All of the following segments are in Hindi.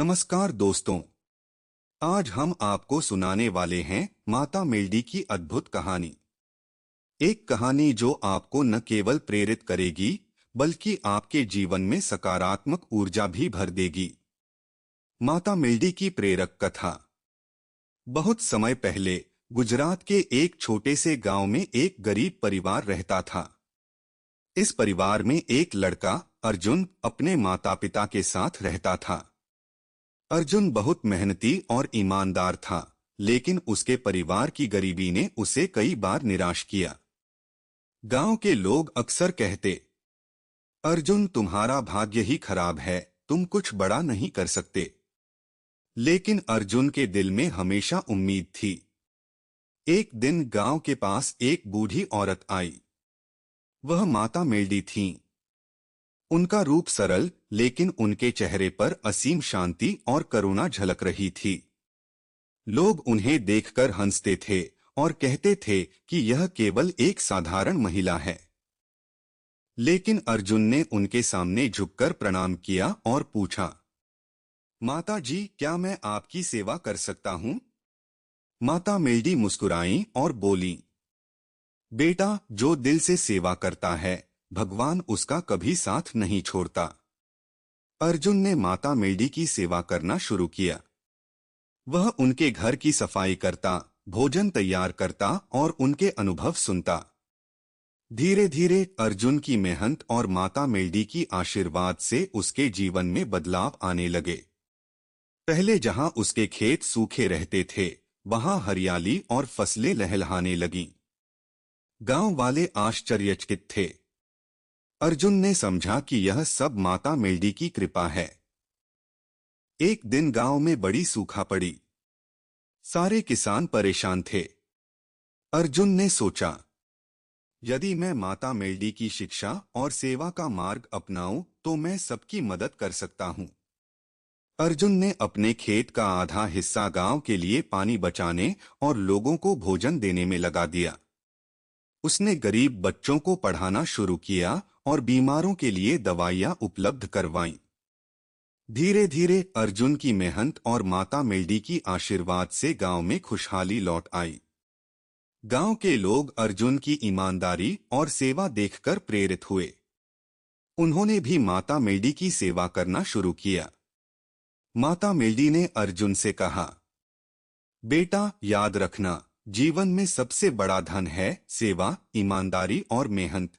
नमस्कार दोस्तों। आज हम आपको सुनाने वाले हैं माता मेल्डी की अद्भुत कहानी। एक कहानी जो आपको न केवल प्रेरित करेगी बल्कि आपके जीवन में सकारात्मक ऊर्जा भी भर देगी। माता मेल्डी की प्रेरक कथा। बहुत समय पहले गुजरात के एक छोटे से गांव में एक गरीब परिवार रहता था। इस परिवार में एक लड़का अर्जुन अपने माता पिता के साथ रहता था। अर्जुन बहुत मेहनती और ईमानदार था, लेकिन उसके परिवार की गरीबी ने उसे कई बार निराश किया। गांव के लोग अक्सर कहते, अर्जुन तुम्हारा भाग्य ही खराब है, तुम कुछ बड़ा नहीं कर सकते। लेकिन अर्जुन के दिल में हमेशा उम्मीद थी। एक दिन गांव के पास एक बूढ़ी औरत आई। वह माता मेल्डी थीं। उनका रूप सरल, लेकिन उनके चेहरे पर असीम शांति और करुणा झलक रही थी। लोग उन्हें देखकर हंसते थे और कहते थे कि यह केवल एक साधारण महिला है। लेकिन अर्जुन ने उनके सामने झुककर प्रणाम किया और पूछा, माता जी, क्या मैं आपकी सेवा कर सकता हूं? माता मेल्डी मुस्कुराईं और बोलीं, बेटा, जो दिल से सेवा करता है भगवान उसका कभी साथ नहीं छोड़ता। अर्जुन ने माता मेल्डी की सेवा करना शुरू किया। वह उनके घर की सफाई करता, भोजन तैयार करता और उनके अनुभव सुनता। धीरे धीरे अर्जुन की मेहनत और माता मेल्डी की आशीर्वाद से उसके जीवन में बदलाव आने लगे। पहले जहां उसके खेत सूखे रहते थे, वहां हरियाली और फसलें लहलहाने लगीं। गांव वाले आश्चर्यचकित थे। अर्जुन ने समझा कि यह सब माता मेल्डी की कृपा है। एक दिन गांव में बड़ी सूखा पड़ी। सारे किसान परेशान थे। अर्जुन ने सोचा, यदि मैं माता मेल्डी की शिक्षा और सेवा का मार्ग अपनाऊं तो मैं सबकी मदद कर सकता हूं। अर्जुन ने अपने खेत का आधा हिस्सा गांव के लिए पानी बचाने और लोगों को भोजन देने में लगा दिया। उसने गरीब बच्चों को पढ़ाना शुरू किया और बीमारों के लिए दवाइयां उपलब्ध करवाईं। धीरे धीरे अर्जुन की मेहनत और माता मेल्डी की आशीर्वाद से गांव में खुशहाली लौट आई। गांव के लोग अर्जुन की ईमानदारी और सेवा देखकर प्रेरित हुए। उन्होंने भी माता मेल्डी की सेवा करना शुरू किया। माता मेल्डी ने अर्जुन से कहा, बेटा, याद रखना, जीवन में सबसे बड़ा धन है सेवा, ईमानदारी और मेहनत।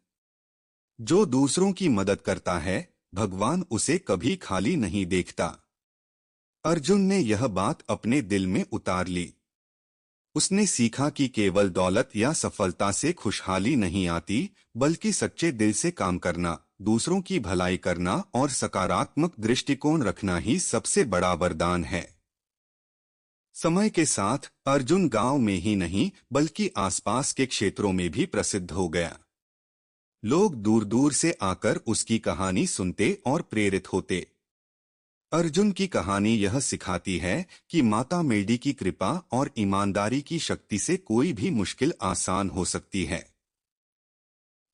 जो दूसरों की मदद करता है भगवान उसे कभी खाली नहीं देखता। अर्जुन ने यह बात अपने दिल में उतार ली। उसने सीखा कि केवल दौलत या सफलता से खुशहाली नहीं आती, बल्कि सच्चे दिल से काम करना, दूसरों की भलाई करना और सकारात्मक दृष्टिकोण रखना ही सबसे बड़ा वरदान है। समय के साथ अर्जुन गांव में ही नहीं बल्कि आसपास के क्षेत्रों में भी प्रसिद्ध हो गया। लोग दूर दूर से आकर उसकी कहानी सुनते और प्रेरित होते। अर्जुन की कहानी यह सिखाती है कि माता मेल्डी की कृपा और ईमानदारी की शक्ति से कोई भी मुश्किल आसान हो सकती है।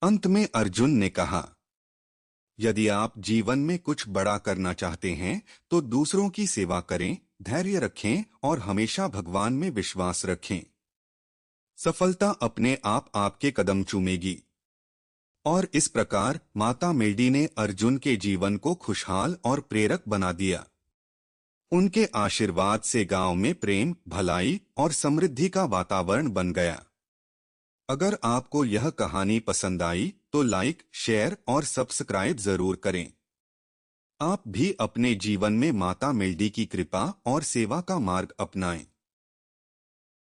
अंत में अर्जुन ने कहा, यदि आप जीवन में कुछ बड़ा करना चाहते हैं तो दूसरों की सेवा करें, धैर्य रखें और हमेशा भगवान में विश्वास रखें। सफलता अपने आप आपके कदम चूमेगी। और इस प्रकार माता मेल्डी ने अर्जुन के जीवन को खुशहाल और प्रेरक बना दिया। उनके आशीर्वाद से गांव में प्रेम, भलाई और समृद्धि का वातावरण बन गया। अगर आपको यह कहानी पसंद आई तो लाइक, शेयर और सब्सक्राइब जरूर करें। आप भी अपने जीवन में माता मेल्डी की कृपा और सेवा का मार्ग अपनाएं।